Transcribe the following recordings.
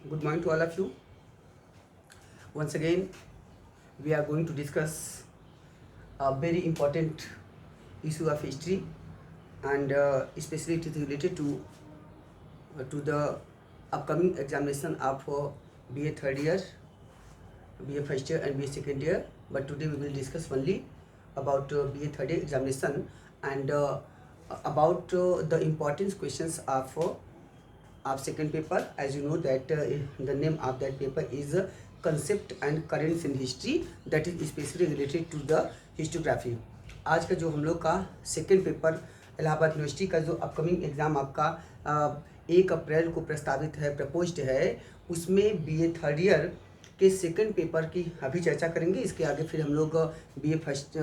Good morning to all of you. Once again, we are going to discuss a very important issue of history, and especially it is related to the upcoming examination of BA third year, BA first year, and BA second year. But today we will discuss only about BA third year examination and about the important questions of second paper. As you know that the name of that paper is concept and currents in history, that is especially related to the historiography. आज का जो हम लोग का second paper Allahabad university का जो upcoming exam आपका 1 अप्रैल को प्रस्तावित है, प्रपोज्ड है, उसमें बीए थर्ड ईयर के सेकेंड पेपर की अभी चर्चा करेंगे। इसके आगे फिर हम लोग BA first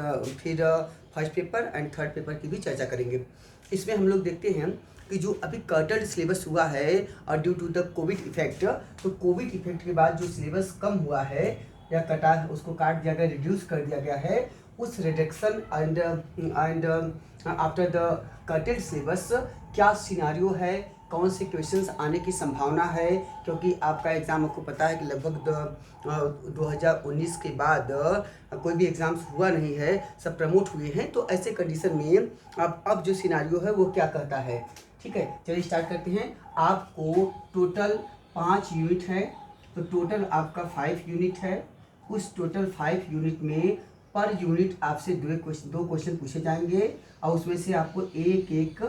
first paper and third paper की भी चर्चा करेंगे। इसमें हम लोग देखते हैं कि जो अभी कर्टल्ड सिलेबस हुआ है और due to the covid effect, तो कोविड इफेक्ट के बाद जो सिलेबस कम हुआ है या उसको काट दिया गया, रिड्यूस कर दिया गया है, उस reduction and after the curtailed syllabus क्या सिनारियो है, कौन से क्वेश्चंस आने की संभावना है, क्योंकि आपका एग्ज़ाम आपको पता है कि लगभग 2019 के बाद कोई भी एग्ज़ाम्स हुआ नहीं है, सब प्रमोट हुए हैं। तो ऐसे कंडीशन में अब जो सिनारियो है वो क्या कहता है, ठीक है। चलिए स्टार्ट करते हैं। आपको टोटल 5 यूनिट है, तो टोटल आपका 5 यूनिट है। उस टोटल 5 यूनिट में पर यूनिट आपसे दो क्वेश्चन पूछे जाएंगे और उसमें से आपको एक एक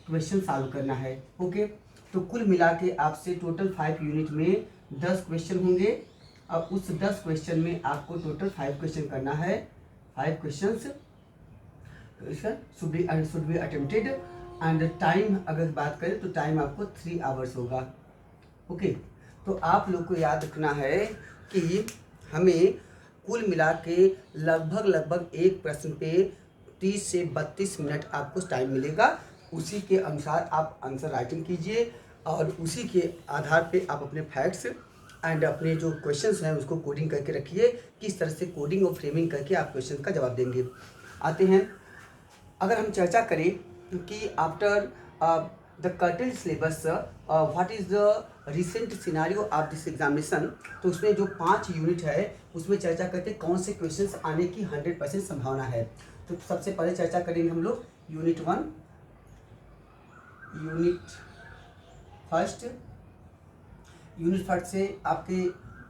क्वेश्चन सॉल्व करना है। ओके, तो कुल मिला के आपसे टोटल 5 यूनिट में 10 क्वेश्चन होंगे और उस 10 क्वेश्चन में आपको टोटल 5 क्वेश्चन करना है। 5 questions should be attempted and time अगर बात करें तो टाइम आपको 3 आवर्स होगा। ओके, तो आप लोग को याद रखना है कि हमें कुल मिला के लगभग एक प्रश्न पे 30 से 32 मिनट आपको टाइम मिलेगा। उसी के अनुसार आप आंसर राइटिंग कीजिए और उसी के आधार पे आप अपने फैक्ट्स एंड अपने जो क्वेश्चंस हैं उसको कोडिंग करके रखिए। किस तरह से कोडिंग और फ्रेमिंग करके आप क्वेश्चन का जवाब देंगे। आते हैं, अगर हम चर्चा करें कि after the curtailed syllabus what is the recent scenario of this examination, तो उसमें जो 5 यूनिट है उसमें चर्चा करते हैं कौन से क्वेश्चंस आने की 100% संभावना है। तो सबसे पहले चर्चा करेंगे हम लोग यूनिट फर्स्ट से आपके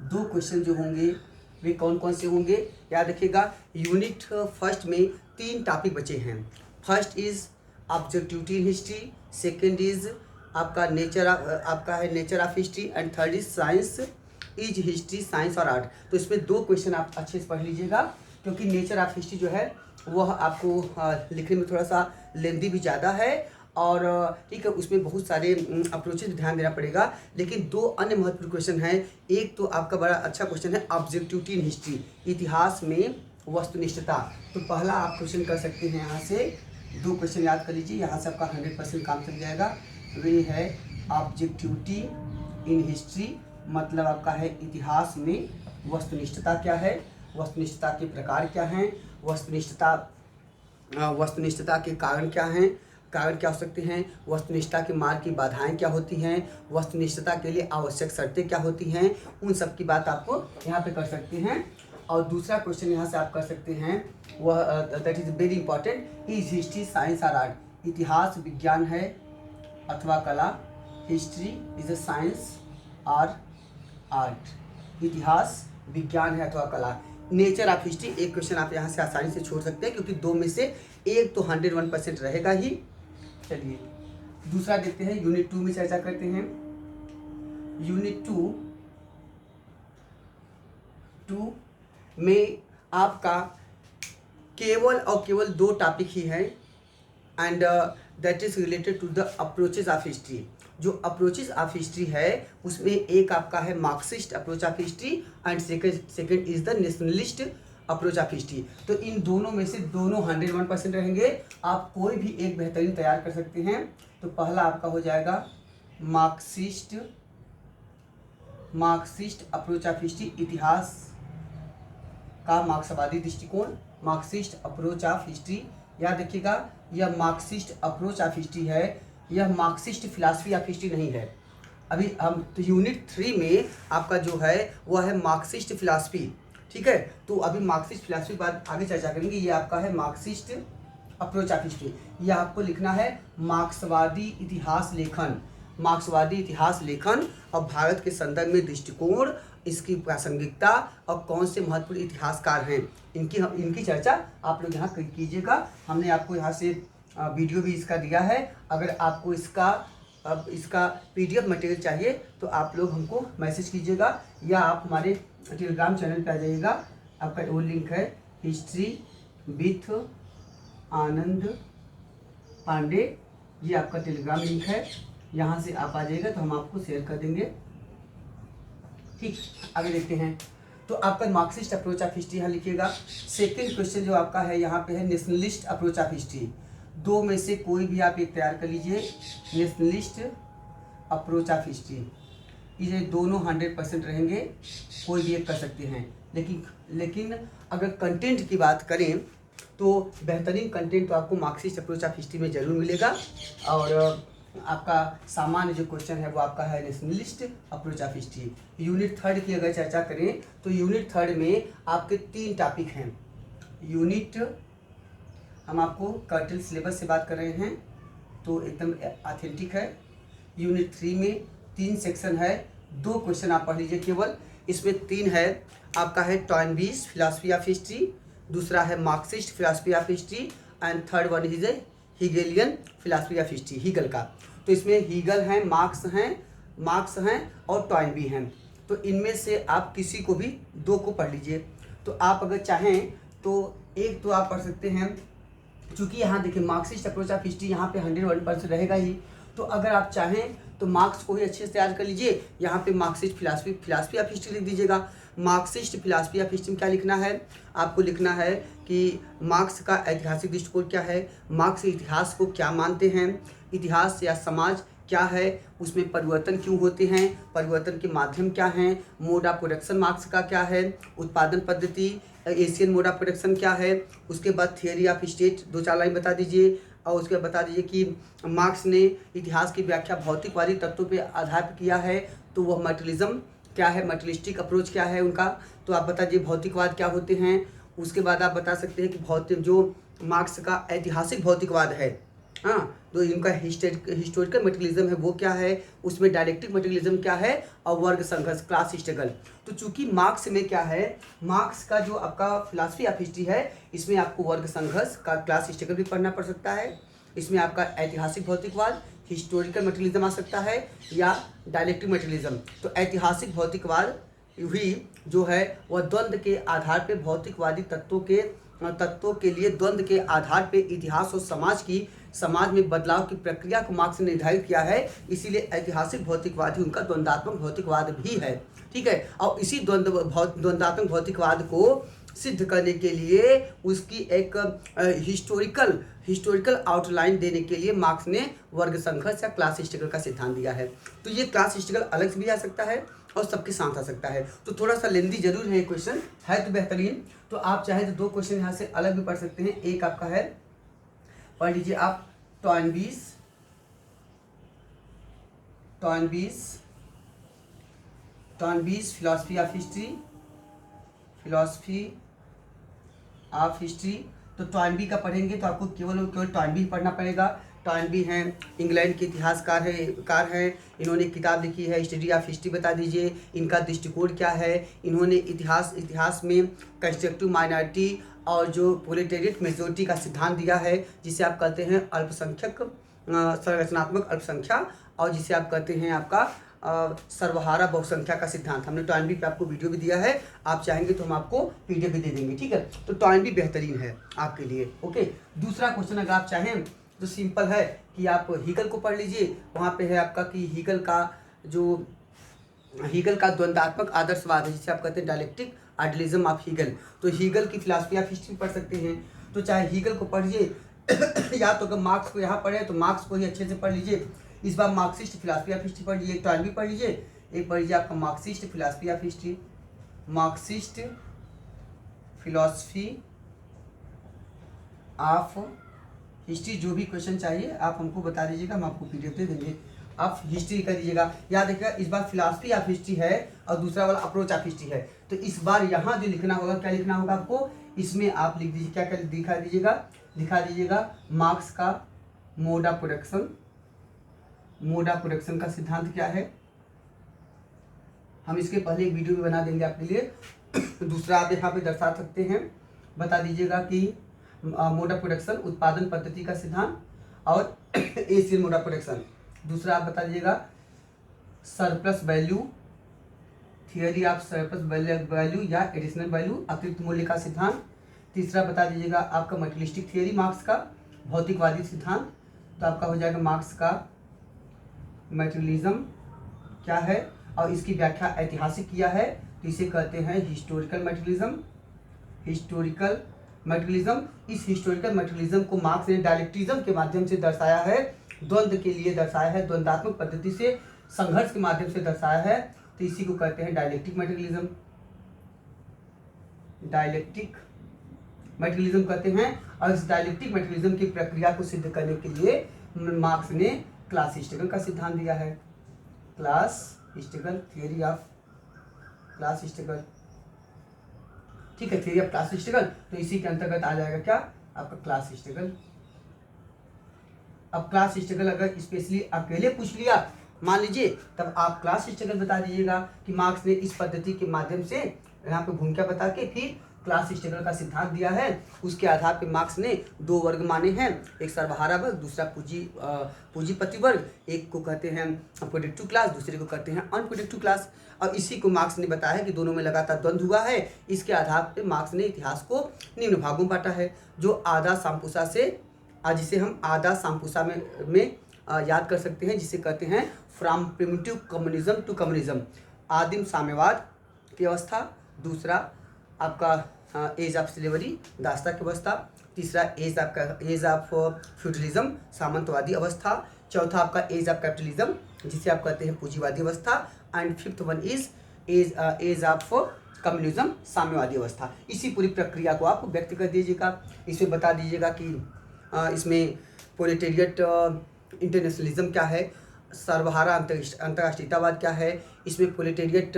2 क्वेश्चन जो होंगे वे कौन कौन से होंगे, याद रखिएगा। यूनिट फर्स्ट में 3 टॉपिक बचे हैं। First is objectivity in history, second is आपका nature of history and third is science is history, science और आर्ट। तो इसमें 2 क्वेश्चन आप अच्छे से पढ़ लीजिएगा, क्योंकि नेचर ऑफ हिस्ट्री जो है वह आपको लिखने में थोड़ा सा लेंदी भी ज़्यादा है और ठीक है, उसमें बहुत सारे अप्रोचेज ध्यान देना पड़ेगा। लेकिन 2 अन्य महत्वपूर्ण क्वेश्चन हैं। एक तो आपका बड़ा अच्छा क्वेश्चन है ऑब्जेक्टिविटी इन हिस्ट्री, इतिहास में वस्तुनिष्ठता। तो पहला आप क्वेश्चन कर सकते हैं, यहाँ से 2 क्वेश्चन याद कर लीजिए, यहाँ से आपका 100% काम चल जाएगा। वे है ऑब्जेक्टिविटी इन हिस्ट्री, मतलब आपका है इतिहास में वस्तुनिष्ठता क्या है, वस्तुनिष्ठता के प्रकार क्या हैं, वस्तुनिष्ठता के कारण क्या हैं, कारण क्या हो सकते हैं, वस्तुनिष्ठता के मार्ग की बाधाएं क्या होती हैं, वस्तुनिष्ठता के लिए आवश्यक शर्तें क्या होती हैं, उन सब की बात आपको यहाँ पे कर सकते हैं। और दूसरा क्वेश्चन यहाँ से आप कर सकते हैं, वह that is very important, is history science और आर्ट, इतिहास विज्ञान है अथवा कला, हिस्ट्री इज अ साइंस और आर्ट, इतिहास विज्ञान है अथवा कला। नेचर ऑफ हिस्ट्री एक क्वेश्चन आप यहाँ से आसानी से छोड़ सकते हैं, क्योंकि 2 में से एक तो 101% रहेगा ही। चलिए दूसरा देखते हैं, यूनिट 2 में चर्चा करते हैं। यूनिट 2 में आपका केवल और केवल 2 टॉपिक ही है and that is related to the approaches of history. जो अप्रोचेज ऑफ हिस्ट्री है उसमें एक आपका है Marxist approach of history and second is the nationalist approach of history. तो इन दोनों में से दोनों 101% रहेंगे। आप कोई भी एक बेहतरीन तैयार कर सकते हैं। तो पहला आपका हो जाएगा मार्क्सिस्ट अप्रोच ऑफ हिस्ट्री, इतिहास का मार्क्सवादी दृष्टिकोण, मार्क्सिस्ट अप्रोच ऑफ हिस्ट्री। याद रखिएगा, यह मार्क्सिस्ट अप्रोच ऑफ हिस्ट्री है, यह मार्क्सिस्ट फिलॉसफी ऑफ हिस्ट्री नहीं है। अभी हम तो यूनिट 3 में आपका जो है वो है मार्क्सिस्ट फिलॉसफी, ठीक है। तो अभी मार्क्सिस्ट फिलॉसफी बाद आगे चर्चा करेंगे। ये आपका है मार्क्सिस्ट अप्रोच ऑफ हिस्ट्री। ये आपको लिखना है मार्क्सवादी इतिहास लेखन, मार्क्सवादी इतिहास लेखन और भारत के संदर्भ में दृष्टिकोण, इसकी प्रासंगिकता और कौन से महत्वपूर्ण इतिहासकार हैं, इनकी चर्चा आप लोग यहाँ कीजिएगा। हमने आपको यहाँ से वीडियो भी इसका दिया है। अगर आपको इसका PDF मटेरियल चाहिए तो आप लोग हमको मैसेज कीजिएगा या आप हमारे टेलीग्राम चैनल पे आ जाइएगा। आपका वो लिंक है हिस्ट्री विथ आनंद पांडे, ये आपका टेलीग्राम लिंक है। यहाँ से आप आ जाइएगा तो हम आपको शेयर कर देंगे, ठीक। आगे देखते हैं। तो आपका मार्क्सिस्ट अप्रोच ऑफ हिस्ट्री यहाँ लिखिएगा। सेकंड क्वेश्चन जो आपका है यहाँ पे है नेशनलिस्ट अप्रोच ऑफ हिस्ट्री। दो में से कोई भी आप एक तैयार कर लीजिए। नेशनलिस्ट अप्रोच ऑफ हिस्ट्री, ये दोनों 100% रहेंगे, कोई भी एक कर सकते हैं। लेकिन अगर कंटेंट की बात करें तो बेहतरीन कंटेंट तो आपको मार्क्सिस्ट अप्रोच ऑफ हिस्ट्री में ज़रूर मिलेगा। और आपका सामान्य जो क्वेश्चन है वो आपका है nationalist approach of history. Unit 3 की अगर चर्चा करें तो यूनिट 3 में आपके 3 टॉपिक हैं। हम आपको कर्टल सिलेबस से बात कर रहे हैं तो एकदम ऑथेंटिक है। यूनिट 3 में 3 सेक्शन है, 2 क्वेश्चन आप पढ़ लीजिए केवल। इसमें 3 है, आपका है टॉयनबीज फिलॉसफी ऑफ हिस्ट्री, दूसरा है Marxist philosophy of history and third one is Hegelian philosophy of history, Hegel का। तो इसमें हीगल हैं, मार्क्स हैं और टॉयनबी हैं। तो इनमें से आप किसी को भी 2 को पढ़ लीजिए। तो आप अगर चाहें तो एक तो आप पढ़ सकते हैं, चूँकि यहाँ देखिए मार्क्सिस्ट अप्रोच ऑफ हिस्ट्री यहाँ पे 101% रहेगा ही। तो अगर आप चाहें तो मार्क्स को ही अच्छे से तैयार कर लीजिए। यहाँ पे मार्क्सिस्ट फिलॉसफी ऑफ हिस्ट्री लिख दीजिएगा। मार्क्सिस्ट फिलॉसफी ऑफ हिस्ट्री में क्या लिखना है, आपको लिखना है कि मार्क्स का ऐतिहासिक दृष्टिकोण क्या है, मार्क्स इतिहास को क्या मानते हैं, इतिहास या समाज क्या है, उसमें परिवर्तन क्यों होते हैं, परिवर्तन के माध्यम क्या हैं, मोड ऑफ प्रोडक्शन मार्क्स का क्या है, उत्पादन पद्धति एशियन मोड ऑफ प्रोडक्शन क्या है, उसके बाद थियरी ऑफ स्टेट 2-4 लाइन बता दीजिए। और उसके बाद बता दीजिए कि मार्क्स ने इतिहास की व्याख्या भौतिकवादी तत्वों पे आधार पर किया है, तो वह मटेरियलिज्म क्या है, मटेरियलिस्टिक अप्रोच क्या है उनका, तो आप बता दीजिए भौतिकवाद क्या होते हैं। उसके बाद आप बता सकते हैं कि जो मार्क्स का ऐतिहासिक भौतिकवाद है, हाँ, तो इनका हिस्टोरिकल मटेरियलिज्म है वो क्या है, उसमें डायलेक्टिक मटेरियलिज्म क्या है और वर्ग संघर्ष क्लास स्ट्रगल। तो चूंकि मार्क्स में क्या है, मार्क्स का जो आपका फिलॉसफी ऑफ हिस्ट्री है इसमें आपको वर्ग संघर्ष का क्लास स्ट्रगल भी पढ़ना पड़ सकता है। इसमें आपका ऐतिहासिक भौतिकवाद हिस्टोरिकल मटेरियलिज्म आ सकता है या डायलेक्टिक मटेरियलिज्म। तो ऐतिहासिक भौतिकवाद हुई जो है वह द्वंद्व के आधार पे भौतिकवादी तत्वों के लिए द्वंद्व के आधार पे इतिहास और समाज में बदलाव की प्रक्रिया को मार्क्स ने निर्धारित किया है। इसीलिए ऐतिहासिक भौतिकवाद ही उनका द्वंद्वात्मक भौतिकवाद भी है, ठीक है। और इसी द्वंद्वात्मक भौतिकवाद को सिद्ध करने के लिए उसकी एक हिस्टोरिकल आउटलाइन देने के लिए मार्क्स ने वर्ग संघर्ष या क्लास स्ट्रगल का सिद्धांत दिया है। तो ये क्लास स्ट्रगल अलग से भी आ सकता है और सबके साथ आ सकता है। तो थोड़ा सा लेंदी जरूर है ये क्वेश्चन, है तो बेहतरीन। तो आप चाहे तो 2 क्वेश्चन यहाँ से अलग भी पढ़ सकते हैं। एक आपका है, पढ़ लीजिए आप टॉयनबीज फिलॉसफी ऑफ हिस्ट्री। तो टॉयनबी का पढ़ेंगे तो आपको केवल टॉयनबी पढ़ना पड़ेगा। टॉयनबी हैं इंग्लैंड के इतिहासकार हैं, इन्होंने किताब लिखी है हिस्ट्री ऑफ हिस्ट्री। बता दीजिए इनका दृष्टिकोण क्या है। इन्होंने इतिहास में कंस्ट्रक्टिव माइनॉरिटी और जो प्रोलेटेरिएट मेजोरिटी का सिद्धांत दिया है, जिसे आप कहते हैं अल्पसंख्यक संरचनात्मक अल्पसंख्या, और जिसे आप कहते हैं आपका सर्वहारा बहुसंख्या का सिद्धांत। हमने टॉयनबी पे आपको वीडियो भी दिया है, आप चाहेंगे तो हम आपको PDF भी दे देंगे, ठीक है। तो टॉयनबी बेहतरीन है आपके लिए, ओके। दूसरा क्वेश्चन अगर आप चाहें तो सिंपल है कि आप हीगल को पढ़ लीजिए। वहाँ पे है आपका कि हीगल का द्वंद्वात्मक आदर्शवाद है, जिसे आप कहते हैं डायलेक्टिक आइडियलिज्म ऑफ हीगल। तो हीगल की फिलॉसफी ऑफ हिस्ट्री पढ़ सकते हैं। तो चाहे हीगल को पढ़िए या तो अगर मार्क्स को यहाँ पढ़े तो मार्क्स को ही अच्छे से पढ़ लीजिए। इस बार मार्क्सिस्ट फिलॉसफी ऑफ हिस्ट्री पढ़ लीजिए, एक टॉयनबी पढ़ लीजिए, एक पढ़ लीजिए आपका Marxist philosophy of history. Marxist philosophy of history जो भी क्वेश्चन चाहिए आप हमको बता दीजिएगा, हम आपको PDF दे देंगे। ऑफ हिस्ट्री कर दीजिएगा। याद रखिएगा इस बार फिलॉसफी ऑफ हिस्ट्री है और दूसरा वाला अप्रोच ऑफ हिस्ट्री है। तो इस बार यहाँ जो लिखना होगा, क्या लिखना होगा आपको, इसमें आप लिख दीजिए, क्या क्या दिखा दीजिएगा मार्क्स का mode of production. Mode of production का सिद्धांत क्या है, हम इसके पहले एक वीडियो भी बना देंगे आपके लिए। दूसरा आप यहाँ पे दर्शा सकते हैं, बता दीजिएगा कि मोड ऑफ प्रोडक्शन उत्पादन पद्धति का सिद्धांत और एशियन मोड ऑफ प्रोडक्शन। दूसरा आप बता दीजिएगा surplus value, theory of surplus value या एडिशनल वैल्यू, अतिरिक्त मूल्य का सिद्धांत। तीसरा बता दीजिएगा आपका मटेरियलिस्टिक थियरी मार्क्स का, भौतिकवादी सिद्धांत। तो आपका हो जाएगा मार्क्स का मटेरियलिज्म क्या है और इसकी व्याख्या ऐतिहासिक किया है, तो इसे कहते हैं हिस्टोरिकल मटेरियलिज्म। हिस्टोरिकल मटेरियलिज्म, इस हिस्टोरिकल मटेरियलिज्म को मार्क्स ने डायलेक्टिज्म के माध्यम से दर्शाया है, द्वंद्व के लिए दर्शाया है, द्वंद्वात्मक पद्धति से संघर्ष के माध्यम से दर्शाया है, तो इसी को कहते हैं डायलेक्टिक मटेरियलिज्म। डायलेक्टिक मटेरियलिज्म कहते हैं। और इस डायलेक्टिक मटेरियलिज्म की प्रक्रिया को सिद्ध करने के लिए मार्क्स ने क्लास हिस्टोरिकल का सिद्धांत दिया है। Class historical, theory of class historical, ठीक है, थियरी ऑफ क्लास हिस्टोरिकल। तो इसी के अंतर्गत आ जाएगा क्या, आपका क्लास हिस्टोरिकल। अब क्लास हिस्टोरिकल अगर स्पेशली अकेले पूछ लिया मान लीजिए, तब आप क्लास हिस्टोरिकल बता दीजिएगा कि मार्क्स ने इस पद्धति के माध्यम से यहाँ पे भूमिका बता के फिर क्लास हिस्टोरिकल का सिद्धांत दिया है। उसके आधार पे मार्क्स ने दो वर्ग माने हैं, एक सर्वहारा वर्ग, दूसरा पूंजीपति वर्ग। एक को कहते हैं प्रोडक्टिव क्लास, दूसरे को कहते हैं अनप्रोडक्टिव क्लास। और इसी को मार्क्स ने बताया है कि दोनों में लगातार द्वंद्व हुआ है। इसके आधार पर मार्क्स ने इतिहास को निम्न भागों में बांटा है, जो आधा साम्पुसा से, जिसे हम आधा साम्पुसा में याद कर सकते हैं, जिसे कहते हैं from primitive communism to communism, आदिम साम्यवाद की अवस्था। दूसरा आपका एज ऑफ स्लेवरी, दासता की अवस्था। तीसरा एज ऑफ फ्यूडलिज्म, सामंतवादी अवस्था। चौथा आपका एज ऑफ कैपिटलिज्म, जिसे आप कहते हैं पूंजीवादी अवस्था। And fifth one is age of communism, साम्यवादी अवस्था। इसी पूरी प्रक्रिया को आप व्यक्त कर दीजिएगा। इसमें बता दीजिएगा कि इसमें प्रोलेटेरिएट इंटरनेशनलिज्म क्या है, सर्वहारा अंतर्राष्ट्रीयतावाद क्या है, इसमें प्रोलेटेरिएट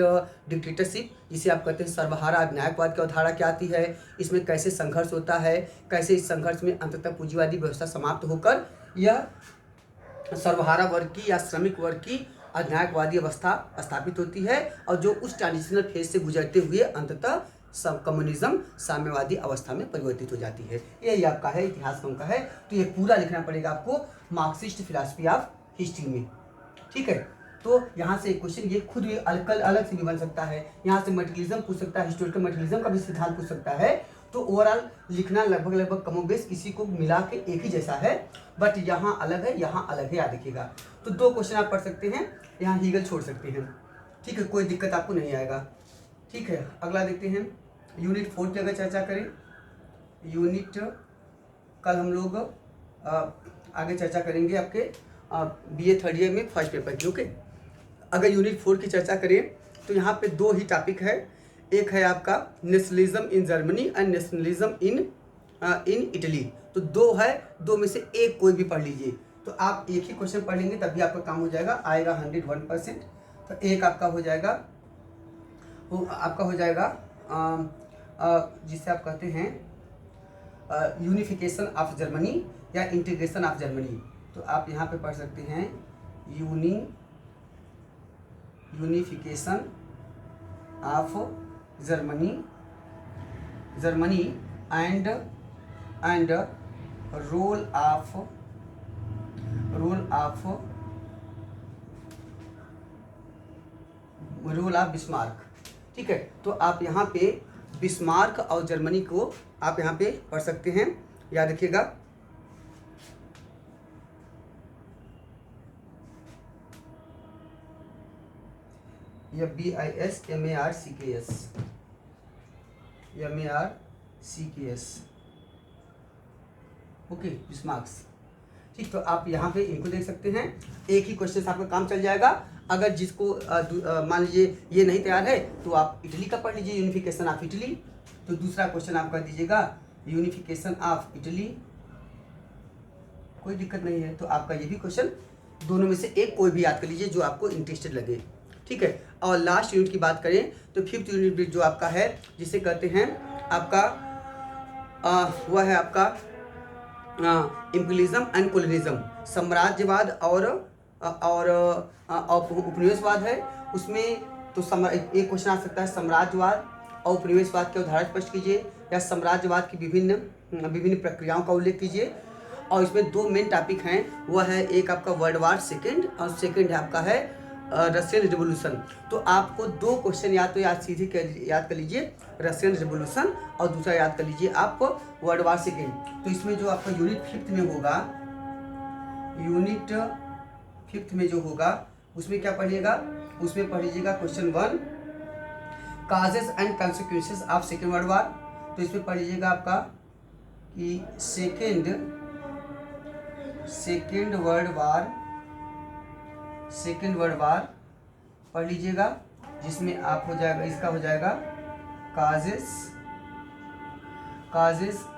डिक्टेटरशिप, जिसे आप कहते हैं सर्वहारा अधिनायकवाद की अवधारणा क्या आती है, इसमें कैसे संघर्ष होता है, कैसे इस संघर्ष में अंततः पूंजीवादी व्यवस्था समाप्त होकर यह सर्वहारा वर्ग की या श्रमिक वर्ग की अधिनायकवादी अवस्था स्थापित होती है, और जो उस ट्रांजिशनल फेज से गुजरते हुए अंततः कम्युनिज्म साम्यवादी अवस्था में परिवर्तित हो जाती है। यही आपका है इतिहास का है। तो ये पूरा लिखना पड़ेगा आपको मार्क्सिस्ट फिलॉसफी ऑफ हिस्ट्री में, ठीक है। तो यहाँ से क्वेश्चन ये खुद भी अलग से भी बन सकता है, यहाँ से मटेरियलिज्म पूछ सकता है, हिस्टोरिकल मटेरियलिज्म का भी सिद्धांत पूछ सकता है। तो ओवरऑल लिखना लगभग कमोबेश इसी को मिला के एक ही जैसा है, बट यहाँ अलग है, यहाँ अलग है, याद रखिएगा। तो दो क्वेश्चन आप पढ़ सकते हैं, यहाँ हीगल छोड़ सकते हैं, ठीक है, कोई दिक्कत आपको नहीं आएगा, ठीक है। अगला देखते हैं यूनिट 4 की अगर चर्चा करें। यूनिट कल हम लोग आगे चर्चा करेंगे आपके BA थर्ड ईयर में फर्स्ट पेपर की, ओके। अगर यूनिट 4 की चर्चा करें तो यहाँ पे दो ही टॉपिक है, एक है आपका nationalism in Germany and nationalism in Italy. तो दो है, दो में से एक कोई भी पढ़ लीजिए। तो आप एक ही क्वेश्चन पढ़ लेंगे तभी आपका काम हो जाएगा, आएगा 101%। तो एक आपका हो जाएगा, वो आपका हो जाएगा जिसे आप कहते हैं यूनिफिकेशन ऑफ जर्मनी या इंटीग्रेशन ऑफ जर्मनी। तो आप यहाँ पे पढ़ सकते हैं unification of Germany and role of Bismarck, ठीक है। तो आप यहाँ पे बिस्मार्क और जर्मनी को आप यहाँ पे पढ़ सकते हैं, याद रखिएगा। यह BISMARCKS, ओके, बिस्मार्क्स, ठीक। तो आप यहाँ पे इनको देख सकते हैं, एक ही क्वेश्चन से आपका काम चल जाएगा। अगर जिसको मान लीजिए ये नहीं तैयार है तो आप इटली का पढ़ लीजिए, यूनिफिकेशन ऑफ इटली। तो दूसरा क्वेश्चन आप कर दीजिएगा यूनिफिकेशन ऑफ इटली, कोई दिक्कत नहीं है। तो आपका ये भी क्वेश्चन दोनों में से एक कोई भी याद कर लीजिए जो आपको इंटरेस्टेड लगे, ठीक है। और लास्ट यूनिट की बात करें तो 5th यूनिट जो आपका है जिसे कहते हैं आपका वह है आपका इम्पीरियलिज्म एंड कोलोनिज्म, साम्राज्यवाद और उपनिवेशवाद है उसमें। तो एक क्वेश्चन आ सकता है साम्राज्यवाद और उपनिवेशवाद के उदाहरण स्पष्ट कीजिए, या साम्राज्यवाद की विभिन्न प्रक्रियाओं का उल्लेख कीजिए। और इसमें 2 मेन टॉपिक हैं, वह है एक आपका वर्ल्ड वार सेकेंड और सेकेंड है आपका है रशियन रिवोल्यूशन। तो आपको 2 क्वेश्चन या तो याद कर लीजिए रशियन रिवोल्यूशन और दूसरा याद कर लीजिए आप वर्ल्ड वार सेकेंड। तो इसमें जो आपका यूनिट 5th में होगा, यूनिट 5th में जो होगा उसमें क्या पढ़िएगा, उसमें पढ़ लीजिएगा question 1 causes and consequences of second world war. तो इसमें पढ़ लीजिएगा आपका कि सेकेंड वर्ल्ड वार पढ़ लीजिएगा, जिसमें आप हो जाएगा इसका हो जाएगा काजेस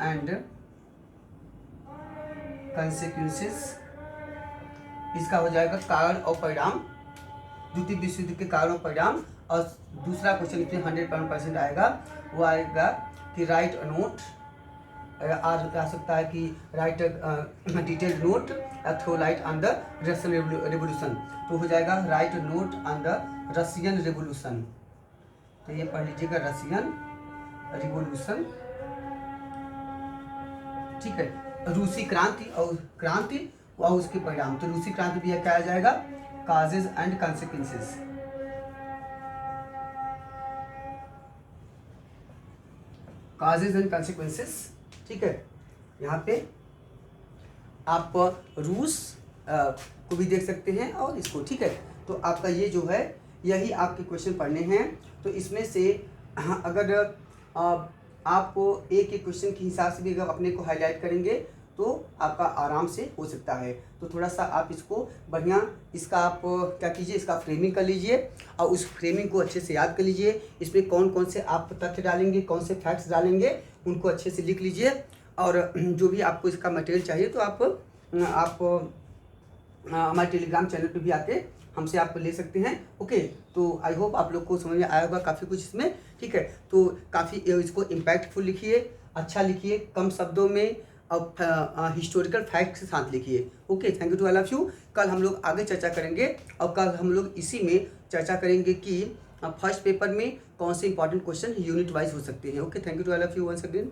एंड कॉन्सिक्वेंसेस, इसका हो जाएगा कारण और परिणाम, द्वितीय विश्व युद्ध के कारण और परिणाम। और दूसरा क्वेश्चन इसमें 100% आएगा, वो आएगा कि राइट अ नोट, आ सकता है कि write detailed note throw light on the Russian revolution. तो हो जाएगा write note on the Russian revolution. तो ये पढ़ लीजिएगा रशियन रिवोल्यूशन, ठीक है। रूसी क्रांति और उसके परिणाम। तो रूसी क्रांति भी क्या आ जाएगा, causes and consequences. Causes and consequences, ठीक है। यहाँ पे आप रूस को भी देख सकते हैं और इसको, ठीक है। तो आपका ये जो है यही आपके क्वेश्चन पढ़ने हैं। तो इसमें से अगर आपको एक क्वेश्चन के हिसाब से भी अगर अपने को हाईलाइट करेंगे तो आपका आराम से हो सकता है। तो थोड़ा सा आप इसको बढ़िया इसका आप क्या कीजिए, इसका फ्रेमिंग कर लीजिए और उस फ्रेमिंग को अच्छे से याद कर लीजिए। इसमें कौन कौन से आप तथ्य डालेंगे, कौन से फैक्ट्स डालेंगे, उनको अच्छे से लिख लीजिए। और जो भी आपको इसका मटेरियल चाहिए तो आप हमारे टेलीग्राम चैनल पे भी आके हमसे आप ले सकते हैं। ओके, तो आई होप आप लोग को समझ में आया होगा काफ़ी कुछ इसमें, ठीक है। तो काफ़ी इसको इम्पैक्टफुल लिखिए, अच्छा लिखिए, कम शब्दों में और हिस्टोरिकल फैक्ट के साथ लिखिए। Okay, thank you to all of you. कल हम लोग आगे चर्चा करेंगे और कल हम लोग इसी में चर्चा करेंगे कि फर्स्ट पेपर में कौन से इंपॉर्टेंट क्वेश्चन यूनिट वाइज हो सकते हैं। Okay, thank you to all of you once again.